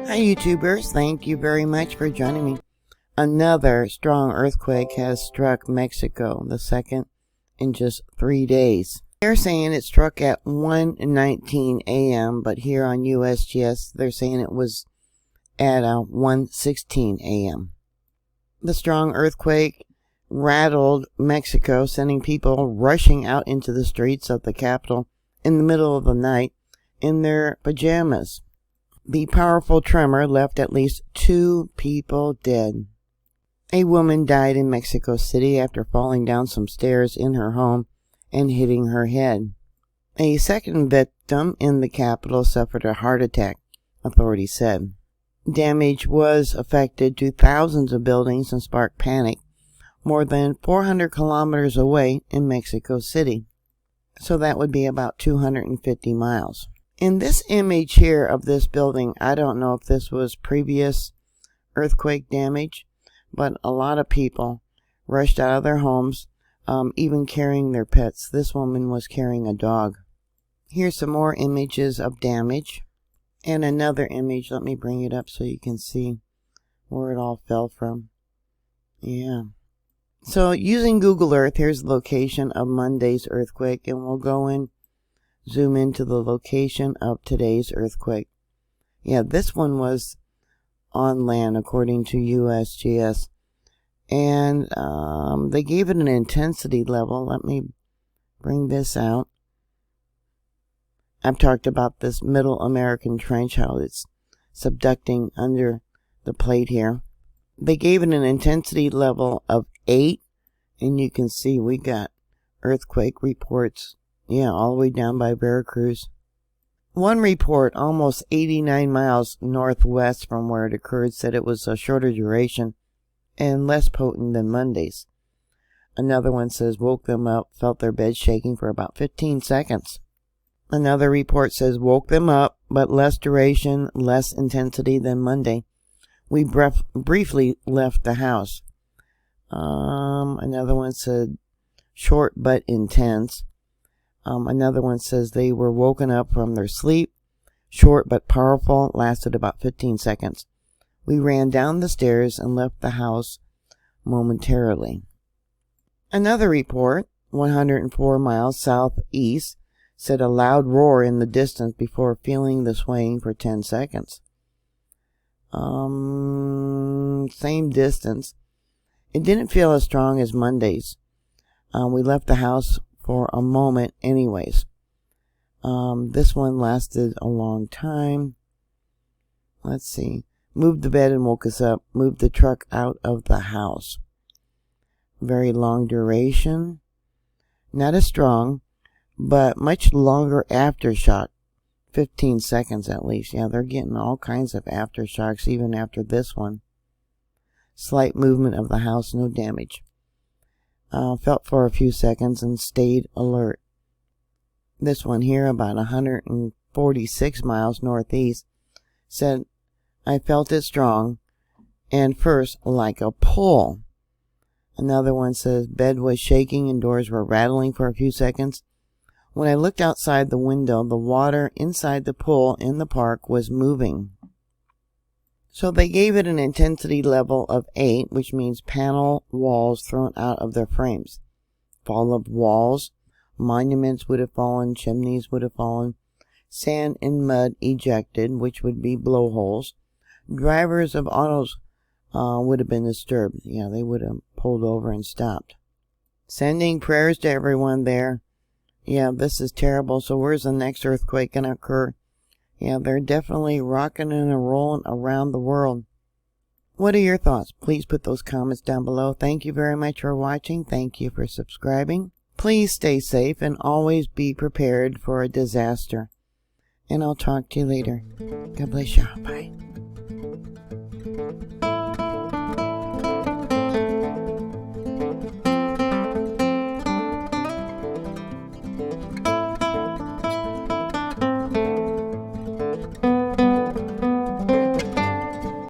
Hi YouTubers, thank you very much for joining me. Another strong earthquake has struck Mexico, the second in just 3 days. They're saying it struck at 1:19 a.m., but here on USGS they're saying it was at 1:16 a.m. The strong earthquake rattled Mexico, sending people rushing out into the streets of the capital in the middle of the night in their pajamas. The powerful tremor left at least 2 people dead. A woman died in Mexico City after falling down some stairs in her home and hitting her head. A second victim in the capital suffered a heart attack, authorities said. Damage was affected to thousands of buildings and sparked panic more than 400 kilometers away in Mexico City. So that would be about 250 miles. In this image here of this building, I don't know if this was previous earthquake damage, but a lot of people rushed out of their homes, even carrying their pets. This woman was carrying a dog. Here's some more images of damage. And another image, let me bring it up so you can see where it all fell from. Yeah. So using Google Earth, here's the location of Monday's earthquake, and we'll go in. Zoom into the location of today's earthquake. Yeah, this one was on land according to USGS. And they gave it an intensity level. Let me bring this out. I've talked about this Middle American trench, how it's subducting under the plate here. They gave it an intensity level of 8. And you can see we got earthquake reports. Yeah, all the way down by Veracruz. One report, almost 89 miles northwest from where it occurred, said it was a shorter duration and less potent than Monday's. Another one says woke them up, felt their bed shaking for about 15 seconds. Another report says woke them up, but less duration, less intensity than Monday. We briefly left the house. Another one said short but intense. Another one says they were woken up from their sleep, short but powerful, lasted about 15 seconds. We ran down the stairs and left the house momentarily. Another report, 104 miles southeast, said a loud roar in the distance before feeling the swaying for 10 seconds. Same distance. It didn't feel as strong as Monday's. We left the house for a moment anyways. This one lasted a long time. Let's see. Moved the bed and woke us up. Moved the truck out of the house. Very long duration. Not as strong, but much longer aftershock. 15 seconds at least. Yeah, they're getting all kinds of aftershocks even after this one. Slight movement of the house, no damage. Felt for a few seconds and stayed alert. This one here, about 146 miles northeast, said, I felt it strong, and first like a pull. Another one says, bed was shaking and doors were rattling for a few seconds. When I looked outside the window, the water inside the pool in the park was moving. So they gave it an intensity level of 8, which means panel walls thrown out of their frames. Fall of walls, monuments would have fallen, chimneys would have fallen, sand and mud ejected, which would be blowholes. Drivers of autos would have been disturbed. Yeah, they would have pulled over and stopped. Sending prayers to everyone there. Yeah, this is terrible. So where's the next earthquake going to occur? Yeah, they're definitely rocking and rolling around the world. What are your thoughts? Please put those comments down below. Thank you very much for watching. Thank you for subscribing. Please stay safe and always be prepared for a disaster. And I'll talk to you later. God bless you. Bye.